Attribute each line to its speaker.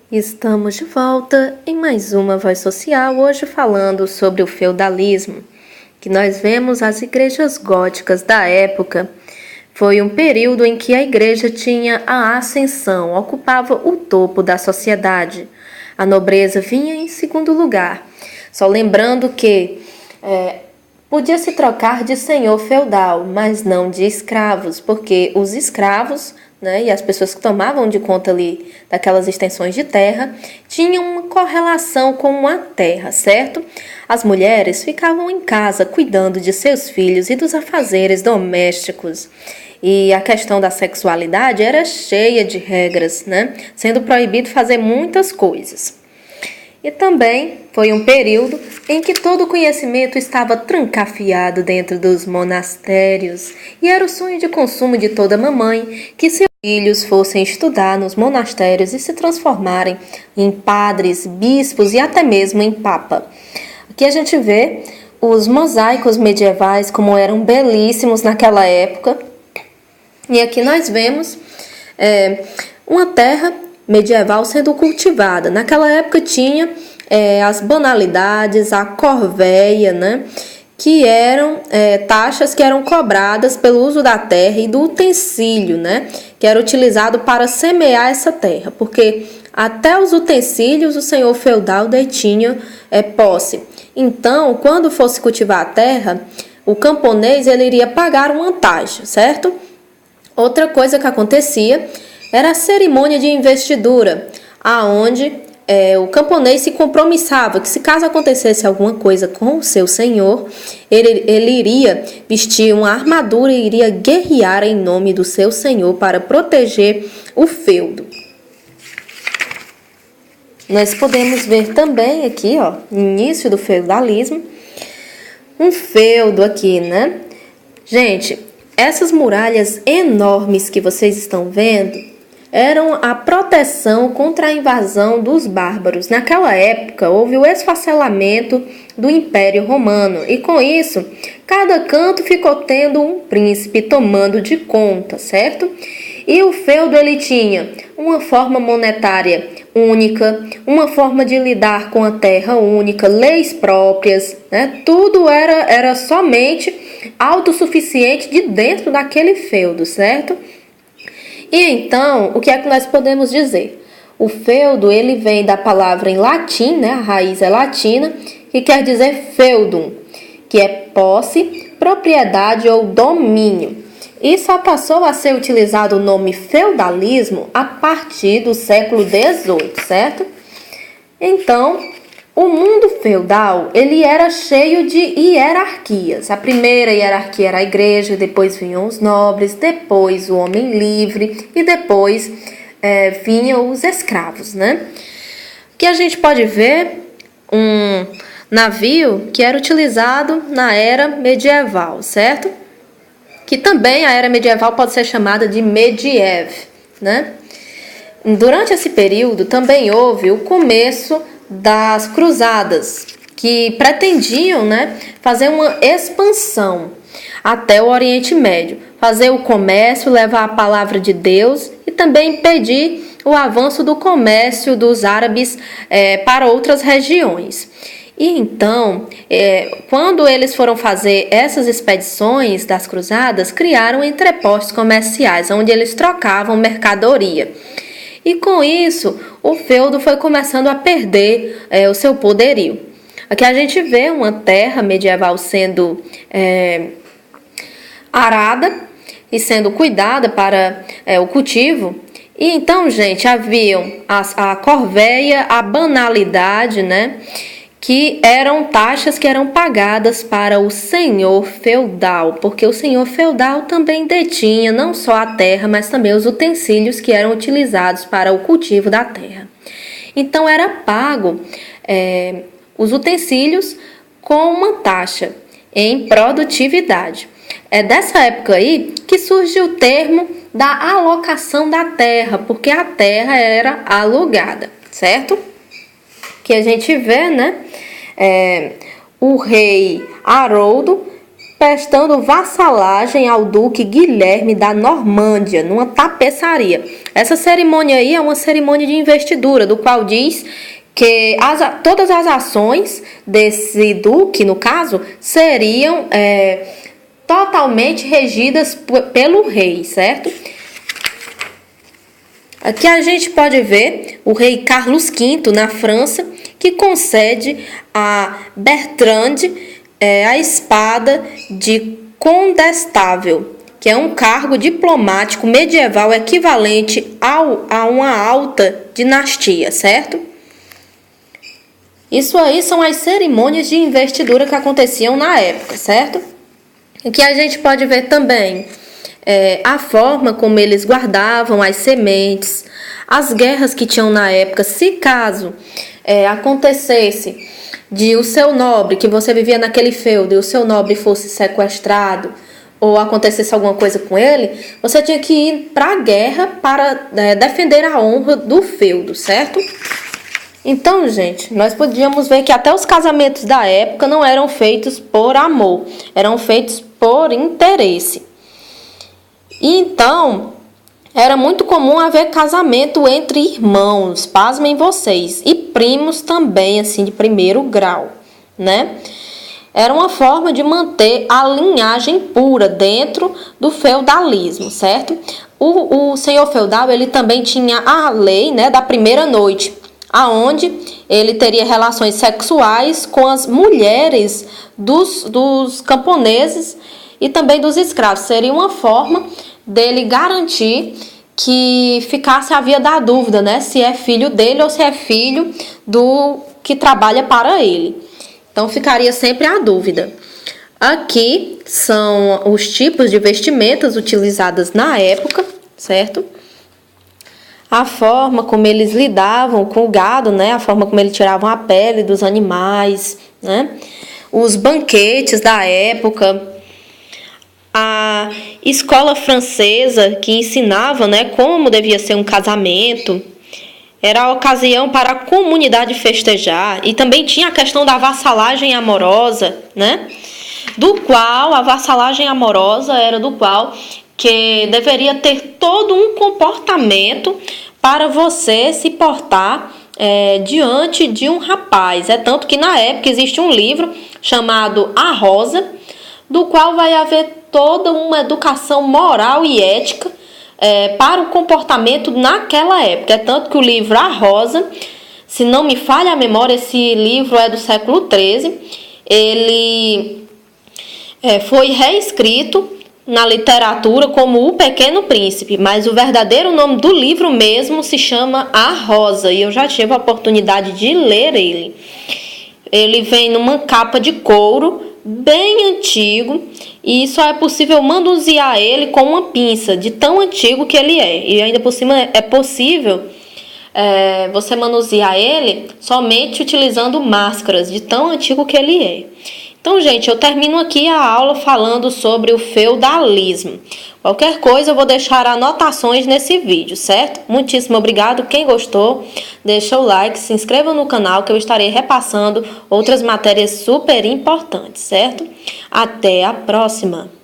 Speaker 1: Estamos de volta em mais uma Voz Social, hoje falando sobre o feudalismo, que nós vemos as igrejas góticas da época. Foi um período em que a igreja tinha a ascensão, ocupava o topo da sociedade. A nobreza vinha em segundo lugar. Só lembrando que podia se trocar de senhor feudal, mas não de escravos, porque os escravos, e as pessoas que tomavam de conta ali daquelas extensões de terra tinham uma correlação com a terra, certo? As mulheres ficavam em casa cuidando de seus filhos e dos afazeres domésticos. E a questão da sexualidade era cheia de regras, sendo proibido fazer muitas coisas. E também foi um período em que todo o conhecimento estava trancafiado dentro dos monastérios, e era o sonho de consumo de toda mamãe que seus filhos fossem estudar nos monastérios e se transformarem em padres, bispos e até mesmo em papa. Aqui a gente vê os mosaicos medievais como eram belíssimos naquela época, e aqui nós vemos uma terra medieval sendo cultivada. Naquela época tinha as banalidades, a corvéia, que eram taxas que eram cobradas pelo uso da terra e do utensílio, que era utilizado para semear essa terra, porque até os utensílios o senhor feudal detinha posse. Então, quando fosse cultivar a terra, o camponês ele iria pagar uma taxa, certo? Outra coisa que acontecia era a cerimônia de investidura, aonde o camponês se compromissava que se caso acontecesse alguma coisa com o seu senhor, ele iria vestir uma armadura e iria guerrear em nome do seu senhor para proteger o feudo. Nós podemos ver também aqui, início do feudalismo, um feudo aqui, Gente, essas muralhas enormes que vocês estão vendo eram a proteção contra a invasão dos bárbaros. Naquela época, houve o esfacelamento do Império Romano e, com isso, cada canto ficou tendo um príncipe tomando de conta, certo? E o feudo ele tinha uma forma monetária única, uma forma de lidar com a terra única, leis próprias, Tudo era somente autossuficiente de dentro daquele feudo, certo? E então, o que é que nós podemos dizer? O feudo, ele vem da palavra em latim, a raiz é latina, que quer dizer feudum, que é posse, propriedade ou domínio. E só passou a ser utilizado o nome feudalismo a partir do século XVIII, certo? Então, o mundo feudal, ele era cheio de hierarquias. A primeira hierarquia era a igreja, depois vinham os nobres, depois o homem livre e depois vinham os escravos, Que a gente pode ver um navio que era utilizado na era medieval, certo? Que também a era medieval pode ser chamada de mediev, Durante esse período também houve o começo das cruzadas, que pretendiam fazer uma expansão até o Oriente Médio, fazer o comércio, levar a palavra de Deus e também impedir o avanço do comércio dos árabes para outras regiões. E então, quando eles foram fazer essas expedições das cruzadas, criaram entrepostos comerciais, onde eles trocavam mercadoria. E com isso, o feudo foi começando a perder o seu poderio. Aqui a gente vê uma terra medieval sendo arada e sendo cuidada para o cultivo. E então, gente, haviam a corvéia, a banalidade, que eram taxas que eram pagadas para o senhor feudal, porque o senhor feudal também detinha não só a terra, mas também os utensílios que eram utilizados para o cultivo da terra. Então era pago os utensílios com uma taxa em produtividade. É dessa época aí que surge o termo da alocação da terra, porque a terra era alugada, certo? Que a gente vê, o rei Haroldo prestando vassalagem ao duque Guilherme da Normândia, numa tapeçaria. Essa cerimônia aí é uma cerimônia de investidura, do qual diz que todas as ações desse duque, no caso, seriam totalmente regidas pelo rei, certo? Aqui a gente pode ver o rei Carlos V, na França, que concede a Bertrand a espada de condestável, que é um cargo diplomático medieval equivalente a uma alta dinastia, certo? Isso aí são as cerimônias de investidura que aconteciam na época, certo? Aqui a gente pode ver também a forma como eles guardavam as sementes, as guerras que tinham na época, se caso acontecesse de o seu nobre, que você vivia naquele feudo, e o seu nobre fosse sequestrado, ou acontecesse alguma coisa com ele, você tinha que ir para a guerra para defender a honra do feudo, certo? Então, gente, nós podíamos ver que até os casamentos da época não eram feitos por amor, eram feitos por interesse. Então, era muito comum haver casamento entre irmãos, pasmem vocês, e primos também, assim, de primeiro grau, né? Era uma forma de manter a linhagem pura dentro do feudalismo, certo? O senhor feudal, ele também tinha a lei, né, da primeira noite, aonde ele teria relações sexuais com as mulheres dos camponeses e também dos escravos. Seria uma forma dele garantir que ficasse a via da dúvida, né? Se é filho dele ou se é filho do que trabalha para ele. Então ficaria sempre a dúvida. Aqui são os tipos de vestimentas utilizadas na época, certo? A forma como eles lidavam com o gado, né? A forma como eles tiravam a pele dos animais, né? Os banquetes da época, a escola francesa que ensinava, né, como devia ser um casamento, era a ocasião para a comunidade festejar, e também tinha a questão da vassalagem amorosa, né? Do qual a vassalagem amorosa era do qual que deveria ter todo um comportamento para você se portar diante de um rapaz. É tanto que na época existe um livro chamado A Rosa, do qual vai haver toda uma educação moral e ética para o comportamento naquela época. É tanto que o livro A Rosa, se não me falha a memória, esse livro é do século XIII, ele foi reescrito na literatura como O Pequeno Príncipe, mas o verdadeiro nome do livro mesmo se chama A Rosa, e eu já tive a oportunidade de ler ele. Ele vem numa capa de couro, bem antigo, e só é possível manusear ele com uma pinça, de tão antigo que ele é. E ainda por cima é possível você manusear ele somente utilizando máscaras, de tão antigo que ele é. Então, gente, eu termino aqui a aula falando sobre o feudalismo. Qualquer coisa eu vou deixar anotações nesse vídeo, certo? Muitíssimo obrigado. Quem gostou, deixa o like, se inscreva no canal que eu estarei repassando outras matérias super importantes, certo? Até a próxima!